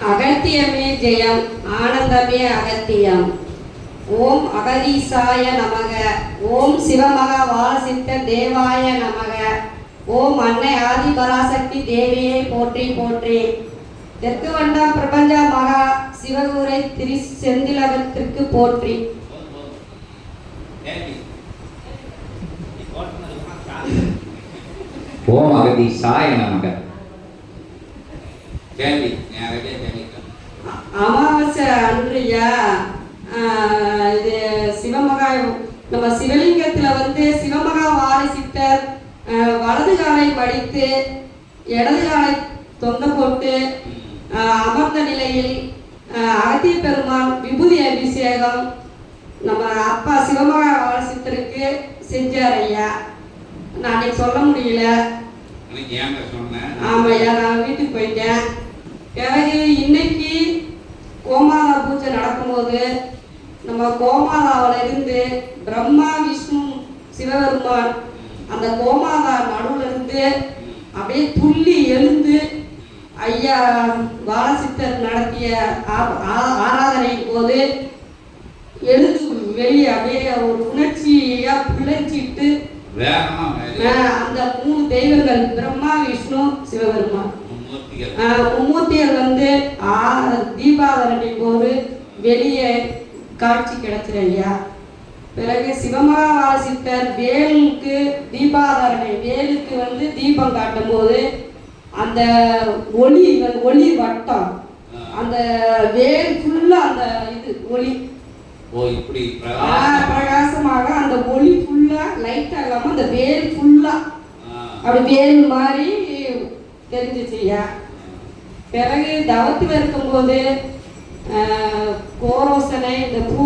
அகத்தியமே ஜெயம், ஆனந்தமே அகத்தியம். ஓம் அகதீசாய நமக. ஓம் சிவமகா வாலசித்த தேவாய நமக. ஓம் அன்னை ஆதிபராசக்தி தேவியை போற்றி போற்றி. தெற்கு வண்டம் பிரபஞ்ச மகா சிவகுரை திரு செந்திலகத்திற்கு போற்றி. ஓம் அகதீசாய நமக. அமாவாசை அன்றையா இது சிவமகா நம்ம சிவலிங்கத்தில் வந்து சிவமகா வாரிசித்தர் வலது காலை மடித்து இடது காலை தொங்க போட்டு அமர்ந்த நிலையில் அகத்திய பெருமான் விபூதி அபிஷேகம் நம்ம அப்பா சிவமகா வாரிசித்தருக்கு செஞ்சார் ஐயா. நான் அன்னைக்கு சொல்ல முடியல. ஆமாய்யா, நான் வீட்டுக்கு போயிட்டேன். பிறகு இன்னைக்கு கோமாதா பூஜை நடக்கும்போது நம்ம கோமாதாவில் இருந்து பிரம்மா விஷ்ணு சிவபெருமான் அந்த கோமாதா நடுவில் இருந்து அப்படியே துள்ளி எழுந்து ஐயா வாலசித்தர் நடத்திய ஆராதனையின் போது எழுந்து வெளியே அப்படியே ஒரு உணர்ச்சியா பிழைச்சிட்டு அந்த 3 தெய்வங்கள் பிரம்மா விஷ்ணு சிவபெருமான் மும்மூர்த்திகள் வந்து தீபாவளி போது வெளியே காட்சி கிடைச்சிரு ஐயா. பிறகு சிவமகா வாலசித்தர் வேலுக்கு தீபாவளி வேலுக்கு வந்து தீபம் காட்டும் போது அந்த ஒளி வட்டம் அந்த வேல் ஃபுல்லா அந்த இது ஒளி பிரகாசமாக அந்த ஒளி ஃபுல்லா லைட்டா இல்லாம அந்த வேல் ஃபுல்லா அப்படி வேல் மாதிரி தெரிஞ்சிச்சுயா. பிறகு தவத்தில் இருக்கும்போது கோரோசனை இந்த பூ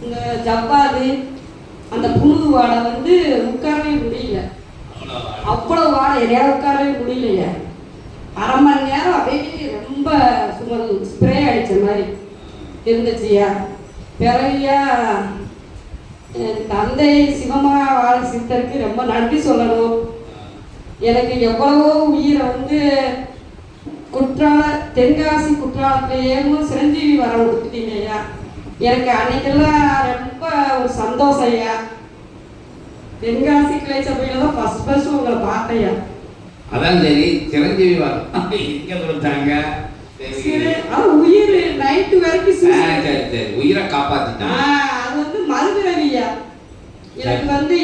இந்த ஜவ்வாது அந்த புழுது வாடை வந்து உட்காரவே முடியல. அவ்வளவு வாடை எதையாவது உட்காரவே முடியலைய. அரை மணி நேரம் அப்படியே ரொம்ப சும்மா ஸ்ப்ரே அடித்த மாதிரி இருந்துச்சுயா. பிறகுயா தந்தை சிவமகா வாலசித்தருக்கு ரொம்ப நன்றி சொல்லணும். எனக்கு எவ்வளவோ உயிரை வந்து தென்காசி குற்றாலத்திலேயும் சிரஞ்சீவி வரம் கொடுத்துட்டீங்க ஐயா. எனக்கு அன்னைக்கெல்லாம் ரொம்ப ஒரு சந்தோஷம் ஐயா. தென்காசி கிளை சபையில தான் ஃபர்ஸ்ட் உங்களை பார்த்தேன். அதான் சரி, சிரஞ்சீவி வரம் எங்க கொடுத்தாங்க? உயிர் நைட்டு வரைக்கும் உயிரை காப்பாத்திட்டாங்க. அது வந்து மறுபிறவியா. எனக்கு வந்து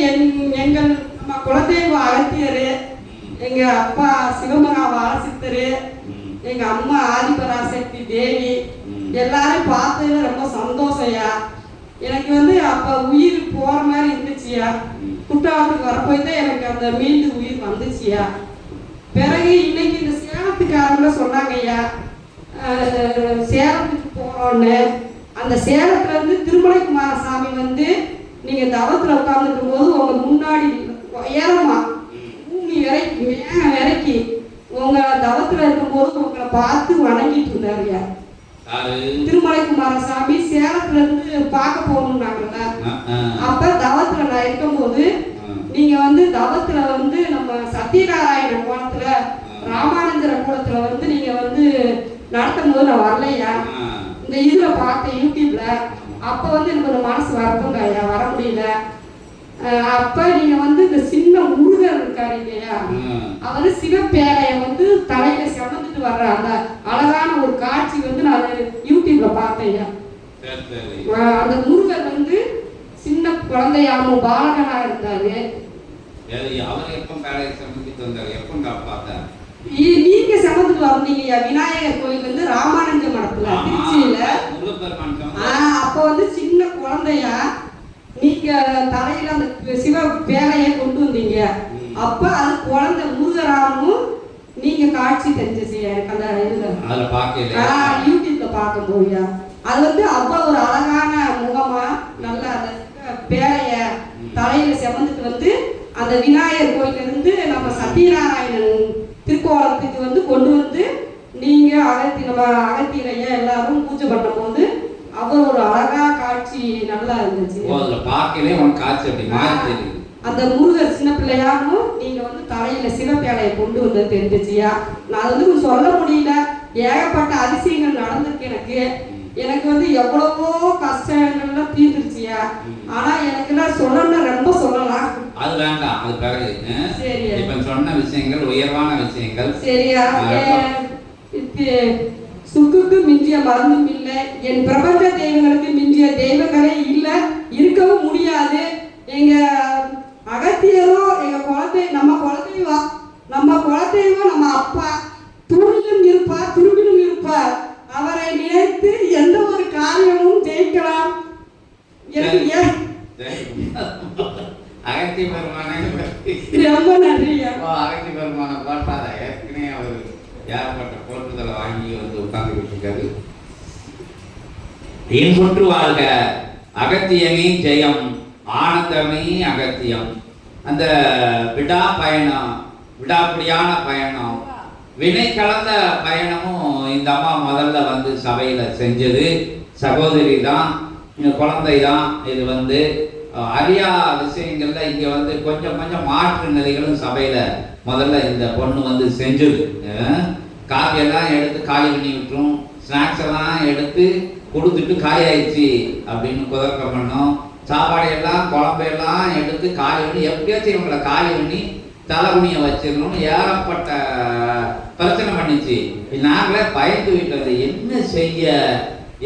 எங்கள் நம்ம குலதெய்வ அகத்தியரு, எங்க அப்பா சிவமகா வாலசித்தரு, எங்க அம்மா ஆதிபராசக்தி தேவி எல்லாரும் பார்த்ததுல ரொம்ப சந்தோஷம்யா. எனக்கு வந்து அப்ப உயிர் போற மாதிரி இருந்துச்சுயா. குற்றாலத்துக்கு வரப்போய் தான் எனக்கு அந்த மீண்டும் உயிர் வந்துச்சுயா. பிறகு இன்னைக்கு இந்த சேலத்துக்காரங்கள சொன்னாங்க ஐயா, சேலத்துக்கு போறோன்னு. அந்த சேலத்துல இருந்து திருமலை குமாரசாமி வந்து நீங்க தவத்துல உட்கார்ந்துருக்கும் போது உங்க முன்னாடி ஏறமா பூமி வரைக்கி உங்க தவத்துல இருக்கும்போது உங்களை பார்த்து வணங்கிட்டு இருந்தாருயா. திருமலை குமாரசாமி சேலத்துல இருந்து பார்க்க போகணும்னாங்கல்ல. அப்ப தவத்துல நான் இருக்கும்போது நீங்க வந்து தவத்துல வந்து நம்ம சத்யநாராயண கோலத்துல ராமானந்தர கோலத்துல வந்து நீங்க வந்து நடத்தும் போது நான் வரலையா. இந்த இதுல பார்த்தேன் யூடியூப்ல. அப்ப வந்து எனக்கு ஒரு மனசு வரப்புங்க ஐயா, வர முடியல. அப்ப நீங்க வந்து இந்த சின்ன முருகர் இருக்காரு இல்லையா, அவரு சிவப்பேரைய வந்து தலையில சுமந்துட்டு வர்ற அந்த அழகான ஒரு காட்சி வந்து நான் யூடியூப்ல பார்த்தேன். அந்த முருகர் வந்து சின்ன குழந்தையாம பாலகனா இருந்தாரு. நீங்க சமத்துக்கு வந்தீங்க விநாயகர் கோயில் வந்து ராமானந்த மடத்துல திருச்சியில. அப்ப வந்து சின்ன குழந்தையா நீங்க தலையில அந்த சிவ பேரையை கொண்டு வந்தீங்க. அப்ப அது குழந்தை முருகராமும் நீங்க காட்சி தெரிஞ்சிச்சு எனக்கு அந்த இதுல யூடியூப்ல பார்க்கும் போய்யா. அது வந்து அவ்வளவு ஒரு அழகான முகமா நல்லா அந்த பேரைய தலையில செமந்துட்டு வந்து அந்த விநாயகர் கோயில இருந்து நம்ம சத்யநாராயணன் திருக்கோலத்துக்கு வந்து கொண்டு வந்து நீங்க நம்ம அகத்தியரையா எல்லாரும் பூஜை பண்ணும் போது அவ்வளவு ஒரு அழகா காட்சி நல்லா இருந்துச்சு. அந்த முருகர் சின்ன பிள்ளையாகவும் நீங்க வந்து தலையில சிவப்பேலையை கொண்டு வந்து தெரிஞ்சிச்சியா. நான் வந்து சொல்ல முடியல, ஏகப்பட்ட அதிசயங்கள் நடந்து இருக்கு. எனக்கு வந்து எவ்வளவோ கஷ்டங்கள்லாம் தீர்ந்துருச்சியா. ஆனா எனக்குலாம் சொல்லணும், ரொம்ப சொல்லலாம். அது வேண்டாம், அது பிறகு. சரியா, இப்ப சொன்ன விஷயங்கள் உயர்வான விஷயங்கள். சரியா. சுக்குக்கு மிஞ்சிய மருந்தும் இல்லை, என் பிரபஞ்ச தெய்வங்களுக்கு மிஞ்சிய தெய்வங்களே இல்லை, இருக்கவும் முடியாது. எங்க அகத்தியரும் எங்க குலதெய்வம், நம்ம குலதெய்வம் நம்ம அப்பா துணிலும் இருப்பார், துருவிலும் இருப்பார். அவரை நினைத்து எந்த ஒரு காரியமும் ஜெயிக்கலாம். அகத்தி பெருமான ரொம்ப நன்றியா. அகத்தி பெருமான பாட்டாத ஏற்கனவே அவர் ஏற்பட்ட போற்றுதலை வாங்கி வந்து உட்கார்ந்து இருக்காரு. இன்புற்று வாழ்க அகத்தியமே ஜெயம், ஆனந்தமே அகத்தியம். அந்த விடா பயணம், விடாப்பிடியான பயணம், வினை கலந்த பயணமும் இந்த அம்மா முதல்ல வந்து சபையில செஞ்சது. சகோதரி தான், குழந்தை தான். இது வந்து அறியா விஷயங்கள்ல இங்க வந்து கொஞ்சம் கொஞ்சம் மாற்று நிலைகளும் சபையில முதல்ல இந்த பொண்ணு வந்து செஞ்சது. காஃபியெல்லாம் எடுத்து காலி பண்ணி விட்டுரும், ஸ்நாக்ஸ் எல்லாம் எடுத்து கொடுத்துட்டு காலி ஆயிடுச்சு அப்படின்னு குதர்க்கம் பண்ணோம். சாப்பாடையெல்லாம் குழம்பையெல்லாம் எடுத்து காலி பண்ணி எப்படியாச்சும் இவங்களை காலி பண்ணி தலைகுனியை வச்சிடணும்னு ஏகப்பட்ட பிரச்சனை பண்ணிச்சு. நாங்களே பயந்து விட்டது, என்ன செய்ய,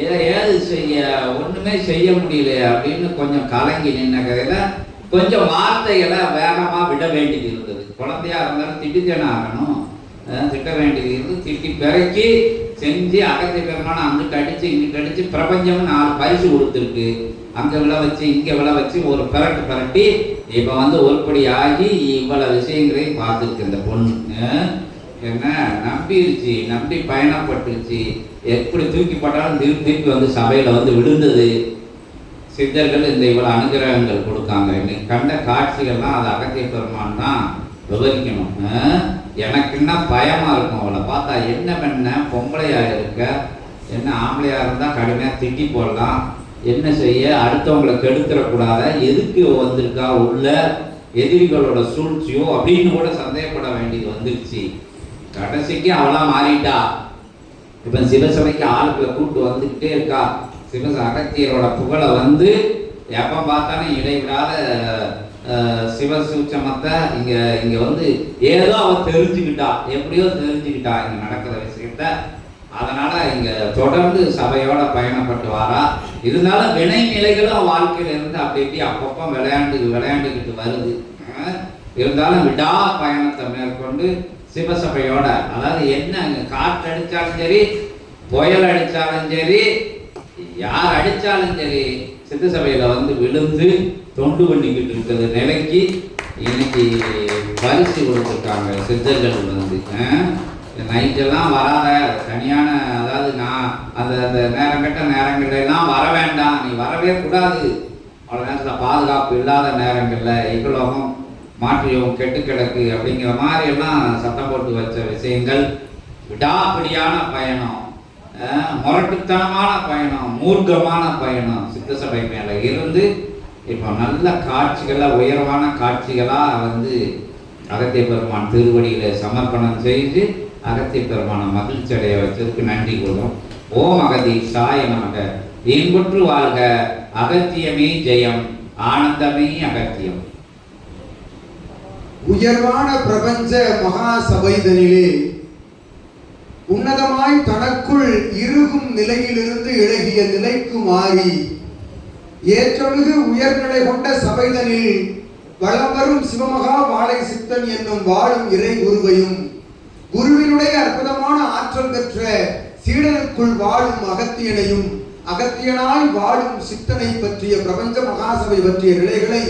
ஏது செய்ய, ஒண்ணுமே செய்ய முடியல அப்படின்னு கொஞ்சம் கலங்கி நின்ன கதையில கொஞ்சம் வார்த்தைகளை வேகமா விட வேண்டியது இருந்தது. குழந்தையா இருந்தாலும் திட்டித்தேன ஆகணும், திட்ட வேண்டியது இருந்து திட்டி பிறக்கி செஞ்சு அகத்திய பெருமான அங்கிட்டு அடிச்சு இங்கிட்டு அடிச்சு பிரபஞ்சம் 4 பரிசு கொடுத்துருக்கு. அங்க விழ வச்சு இங்க விழ வச்சு ஒரு பிரட்டி இப்ப வந்து ஒருபடி ஆகி இவ்வளவு விஷயங்களையும் பார்த்துருக்கு இந்த பொண்ணு. என்ன நம்பிருச்சு, நம்பி பயணப்பட்டுருச்சு. எப்படி தூக்கி போட்டாலும் திருப்பி வந்து சபையில வந்து விழுந்தது. சித்தர்கள் இந்த இவ்வளவு அனுகிரகங்கள் கொடுக்காங்க. இன்னைக்கு கண்ட காட்சிகள்லாம் அது அகத்திய பெருமான் தான் விவரிக்கணும். எனக்கு என்ன பயமா இருக்கும் அவளை பார்த்தா. என்ன பண்ண பொம்பளையா இருக்க, என்ன ஆம்பளையா இருந்தா கடுமையா திட்டி போடலாம், என்ன செய்ய, அடுத்தவங்களை கெடுத்துடக்கூடாத, எதுக்கு வந்திருக்கா உள்ள, எதிரிகளோட சூழ்ச்சியோ அப்படின்னு கூட சந்தேகப்பட வேண்டியது வந்துருச்சு. கடைசிக்கு அவளா மாறிட்டா. இப்ப சிவசபைக்கு ஆளுக்களை கூப்பிட்டு வந்துகிட்டே இருக்கா. அகத்தியரோட புகழை வந்து எப்ப பார்த்தாலும் இடைவிடாத சிவசூட்சமத்தை இங்க வந்து ஏதோ அவ தெரிஞ்சுக்கிட்டா, எப்படியோ தெரிஞ்சுக்கிட்டா இங்க நடக்கிற விஷயத்த. அதனால இங்க தொடர்ந்து சபையோட பயணப்பட்டு வாரா. இருந்தாலும் வினை நிலைகளும் வாழ்க்கையில இருந்து அப்படி இப்படி அப்பப்போ விளையாண்டுக்கிட்டு வருது. இருந்தாலும் விடா பயணத்தை மேற்கொண்டு சிவசபையோட, அதாவது என்ன காற்று அடிச்சாலும் சரி, புயல் அடிச்சாலும் சரி, யார் அடிச்சாலும் சரி, சித்த சபையில வந்து விழுந்து தொண்டு பண்ணிக்கிட்டு இருக்கிற நிலைக்கு இன்னைக்கு பரிசு கொடுத்துருக்காங்க சித்தர்கள் வந்து. நைட்டெல்லாம் வராத, தனியான, அதாவது நான் அந்த நேரங்கட்ட நேரங்கள்லாம் வர வேண்டாம், நீ வரவே கூடாது. அவ்வளோ நேரத்தில் பாதுகாப்பு இல்லாத நேரங்களில் எங்களும் மாற்றியும் கெட்டு கிடக்கு அப்படிங்கிற மாதிரி எல்லாம் சத்தம் போட்டு வச்ச விஷயங்கள். விடாப்பிடியான பயணம், முரட்டுத்தனமான பயணம், மூர்க்கமான பயணம் சித்த சபை மேலே இருந்து இப்போ நல்ல காட்சிகளாக, உயர்வான காட்சிகளாக வந்து அகத்திய பெருமான் திருவடியில சமர்ப்பணம் செய்து அகத்திய பெருமான மகிழ்ச்சி அடைய வச்சதுக்கு நன்றி கூறும். ஓம் அகதீசாய நமக. இன்புற்று வாழ்க அகத்தியமே ஜெயம், ஆனந்தமே அகத்தியம். உயர்வான பிரபஞ்ச மகா சபைதனிலே உன்னதமாய் தனக்குள் இறுகும் நிலையிலிருந்து இழகிய நிலைக்கு மாறி ஏற்றொழுகு உயர்நிலை கொண்ட சபைதனில் வளம் வரும் சிவமகா வாழை சித்தன் என்னும் வாழும் இறை குருவையும், குருவினுடைய அற்புதமான ஆற்றல் பெற்ற சீடனுக்குள் வாழும் அகத்தியனையும், அகத்தியனாய் வாழும் சித்தனை பற்றிய பிரபஞ்ச மகாசபை பற்றிய நிலைகளை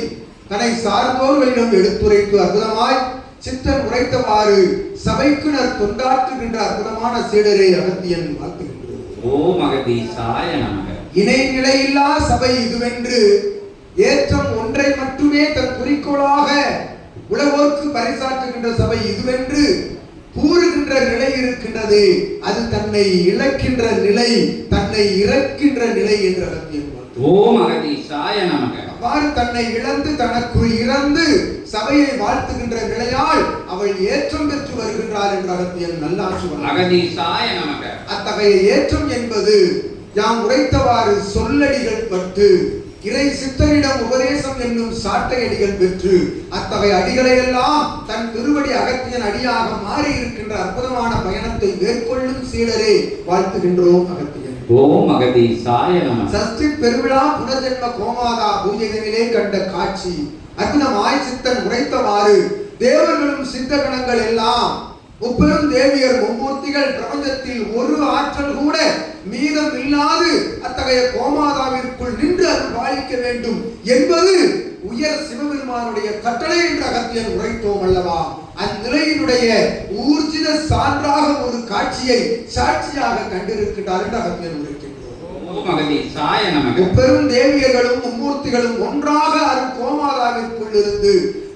தன்னை சார்ந்தோர்களிடம் எடுத்துரைத்து அற்புதமாய் சித்தன் உரைத்தவாறு சபைக்குனர் தொண்டாற்றுகின்ற அற்புதமான சீடரை அகத்தியன் வாழ்த்துகின்றது. ஓம் அகதீசாய நமக. இணை நிலையில்லா சபை இதுவென்று ஏற்றம் ஒன்றை மட்டுமே தன் குறிக்கோளாக உலகோர்க்கு பறைசாற்றுகின்ற சபை இதுவென்று கூறுகின்ற நிலை இருக்கின்றது. அது தன்னை இழக்கின்ற நிலை, தன்னை இறக்கின்ற நிலை என்று அகத்தியன். ஓம் அகதீசாய நமக. அவ்வாறு தன்னை இழந்து தனக்குள் இறந்து சபையை வாழ்த்துகின்ற நிலையால் அவள் ஏற்றம் பெற்று வருகின்றார் என்று அகத்தியன் நல்லாற்றுவார். அகதீசாய நமக. அத்தகைய ஏற்றம் என்பது யாம் உரைத்தவாறு சொல்லடிகள் பட்டு இறை சித்தரிடம் உபதேசம் என்னும் சாட்டையடிகள் பெற்று அத்தகைய அடிகளை எல்லாம் தன் திருவடி அகத்தியன் அடியாக மாறி இருக்கின்ற அற்புதமான பயணத்தை மேற்கொள்ளும் சீடரே வாழ்த்துகின்றோம் அகத்தியன். ஓம் அகதீசாய நமः. சஷ்டி பெருவிழா புனர்ஜென்ம கோமாதா பூஜைகளிலே கண்ட காட்சி அற்புதமாய் சித்தன் உரைத்தவாறு தேவர்களும் சித்தகணங்கள் எல்லாம் முப்பெரும் தேவியர் மும்மூர்த்திகள் பிரபஞ்சத்தில் ஒரு ஆற்றல் கூட மீதம் இல்லாது அத்தகைய கோமாதாவிற்குள் நின்று அது பாலிக்க வேண்டும் என்பது உயர் சிவபெருமானுடைய கட்டளை என்ற அகத்தியன் உரைத்தோம் அல்லவா? அந்நிலையினுடைய ஊர்ஜித சான்றாக ஒரு காட்சியை சாட்சியாக கண்டிருக்கிறார் என்று அகத்தியன் உரைக்கின்றோம். முப்பெரும் தேவியர்களும் மும்மூர்த்திகளும் ஒன்றாக அருள் கோமாதாவிற்குள் இருந்து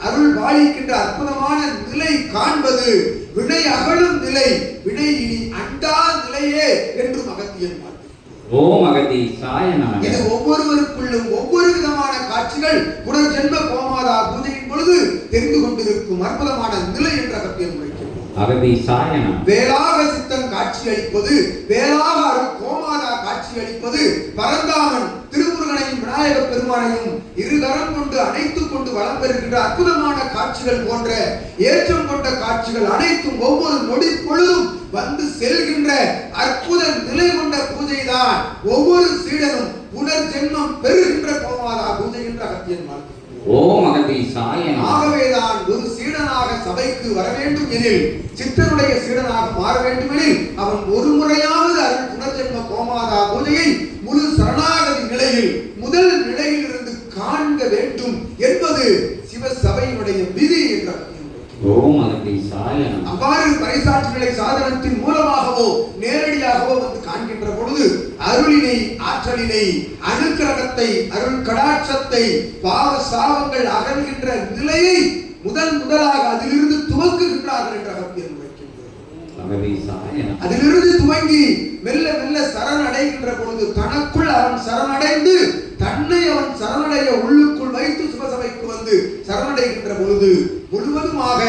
அருள் பாலிக்கின்ற அற்புதமான நிலை காண்பது வினை அகலும் நிலை, வினை இனி அண்டா நிலையே என்று அகத்தியன் பார்க்கிறார். ஓம் அகதீசாய நமः. இது ஒவ்வொருவருக்குள்ளும் ஒவ்வொரு விதமான காட்சிகள் புனர்ஜென்ம கோமாதா பூஜையின் பொழுது தெரிந்து கொண்டிருக்கும் அற்புதமான நிலை என்ற அகத்தியன் உரைக்கின்றோம். அகதீசாய நமः. வேளாக சித்தன் காட்சி அளிப்பது, வேளாக அருள் கோமாதா காட்சி அளிப்பது, பரந்தாமன் திருமுருகனையும் விநாயக பெருமானையும் இருகரம் கொண்டு அணைத்துக் கொண்டு வலம் பெறுகின்ற அற்புதமான காட்சிகள் போன்ற ஏற்றம் கொண்ட காட்சிகள் அனைத்தும் ஒவ்வொரு நொடி பொழுதும் வந்து செல்கின்ற அற்புத நிலை கொண்ட பூஜை தான் ஒவ்வொரு சீடனும் புனர்ஜென்மம் பெறுகின்ற கோமாதா பூஜை என்ற அகத்தியன் வாழ்க்கை. ஓம் அகதீசாய நமः. ஆகவேதான் ஒரு சீடனாக சபைக்கு வர வேண்டும் எனில், சித்தனுடைய சீடனாக மாற வேண்டும் எனில் அவன் ஒரு முறையாவது அருள் புனர்ஜென்ம கோமாதா பூஜையை முழு சரணாகதி நிலையில் முதல் நிலையில் இருந்து காண்க வேண்டும் என்பது சிவ சபையினுடைய விதி என்ற ஓம் அகதீசாய நமः. அவ்வாறு பரிசாற்றுகளை சாதனத்தின் மூலமாகவோ நேரடியாகவோ வந்து காண்கின்ற பொழுது அருளினை, ஆற்றலினை, அனுக்கிரகத்தை, அருள் கடாட்சத்தை, பாவ சாபங்கள் அகல்கின்ற நிலையை முதலாக அதிலிருந்து துவங்குகின்றார்கள் என்ற அகத்தியன் உரைக்கின்றோம். அதிலிருந்து துவங்கி மெல்ல மெல்ல சரணடைகின்ற பொழுது தனக்குள் அவன் சரணடைந்து தன்னை அவன் சரணடைய உள்ளுக்குள் வைத்து சிவசபைக்கு வந்து சரணடைகின்ற பொழுது முழுவதுமாக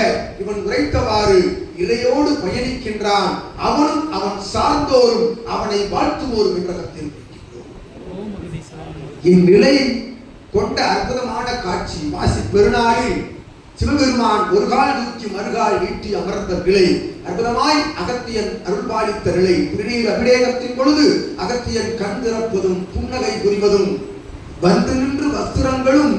இவன் உரைத்தவாறு இறையோடு பயணிக்கின்றான். அவனும் அவன் சார்ந்தோரும் அவனை வாழ்த்துவோரும் என்ற கருத்தில் இந்நிலை கொண்ட அற்புதமான காட்சி மாசி பெருநாளில் சிவபெருமான் ஒரு கால் தூக்கி மறுகால் நீட்டி அமர்ந்த நிலை, அற்புதமாய் அகத்தியன் அருள்பாலித்த நிலை. திருநீர் அபிஷேகத்தின் பொழுது அகத்தியன் கண் திறப்பதும் புன்னகை புரிவதும் வந்து நின்று வஸ்திரங்களும்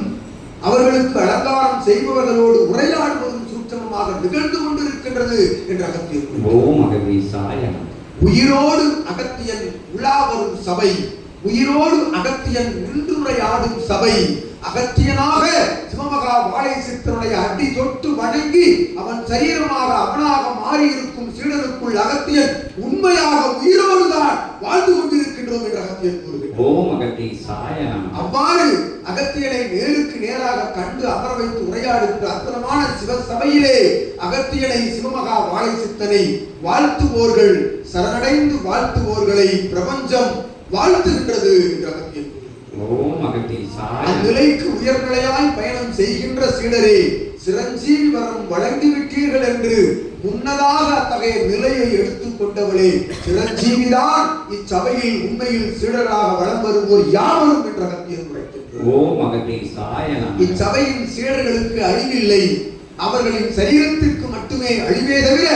அவர்களுக்கு அலங்காரம் செய்பவர்களோடு உரையாடுவதும் சூட்சமமாக நிகழ்ந்து கொண்டிருக்கின்றது என்று அகத்தியன். ஓம் அகதீசாய நமः. உயிரோடு அகத்தியன் உலா வரும் சபை, உயிரோடு அகத்தியன் நின்றுரையாடும் சபை, அகத்தியனாக சிவமகா வாழை சித்தனுடைய அடி தொட்டு வணங்கி அவன் சரீரமாக அவனாக மாறி இருக்கும் சீடனுக்குள் அகத்தியன் உண்மையாக உயிரோடுதான் வாழ்ந்து கொண்டிருக்கின்றோம் என்று அகத்தியன் கூறுகிறார். ஓம் அகதீசாய நமः. அவ்வாறு அகத்தியனை நேருக்கு நேராக கண்டு அமர வைத்து உரையாடுகின்ற அற்புதமான சிவ சபையிலே அகத்தியனை, சிவமகா வாழை சித்தனை வாழ்த்துவோர்கள், சரணடைந்து வாழ்த்துவோர்களை பிரபஞ்சம் வாழ்த்துகின்றது என்று அகத்தியன். ஓம் அகதீசாய. அந்நிலைக்கு உயர்நிலையாய் பயணம் செய்கின்ற சீடரே, சிரஞ்சீவி வரம் வழங்கிவிட்டீர்கள் என்று முன்னதாக அத்தகைய நிலையை எடுத்துக் கொண்டவளே, சிரஞ்சீவிதான் இச்சபையில் உண்மையில் சீடர்களாக வலம் வருவோர் யாவரும் என்ற அகத்தியன் உரைக்கின்றார். ஓம் அகதீசாய நமः. இச்சபையின் சீடர்களுக்கு அழிவில்லை, அவர்களின் சரீரத்திற்கு மட்டுமே அழிவே தவிர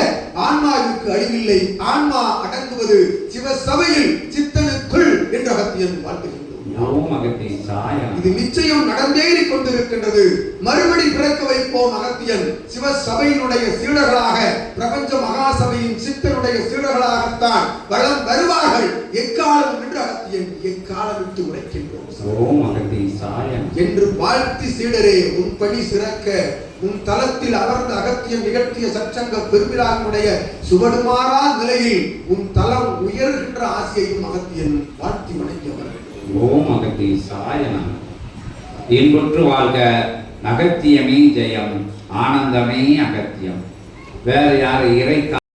ஆன்மாவிற்கு அழிவில்லை. ஆன்மா அடங்குவது சிவ சபையில் சித்தனுக்குள் என்ற அகத்தியன் வாழ்த்துகின்றோம். ஓம் அகதீசாய நமः. இது நிச்சயம் நடந்தேறி கொண்டிருக்கின்றது. மறுபடி பிறக்க வைப்போம் அகத்தியன். சிவ சபையினுடைய சீடர்களாக, பிரபஞ்ச மகாசபையின் சித்தனுடைய சீடர்களாகத்தான் வளம் வருவார்கள் எக்காலம் என்று அகத்தியன் எக்காலம் விட்டு உரைக்கின்றோம். ஓம் அகதீசாய என்று வாழ்த்தி சீடரே, உன் பணி சிறக்க, உன் தலத்தில் அமர்ந்த அகத்தியன் நிகழ்த்திய சற்சங்க பெருவிழாவினுடைய சுவடுமாறா நிலையில் உன் தலம் உயர்கின்ற ஆசையையும் அகத்தியன் வாழ்த்தி வணங்கியவர். ஓம் அகதீசாய நமः. இன்புற்று வாழ்க, அகத்தியமே ஜெயம், ஆனந்தமே அகத்தியம். வேற யாரு இறை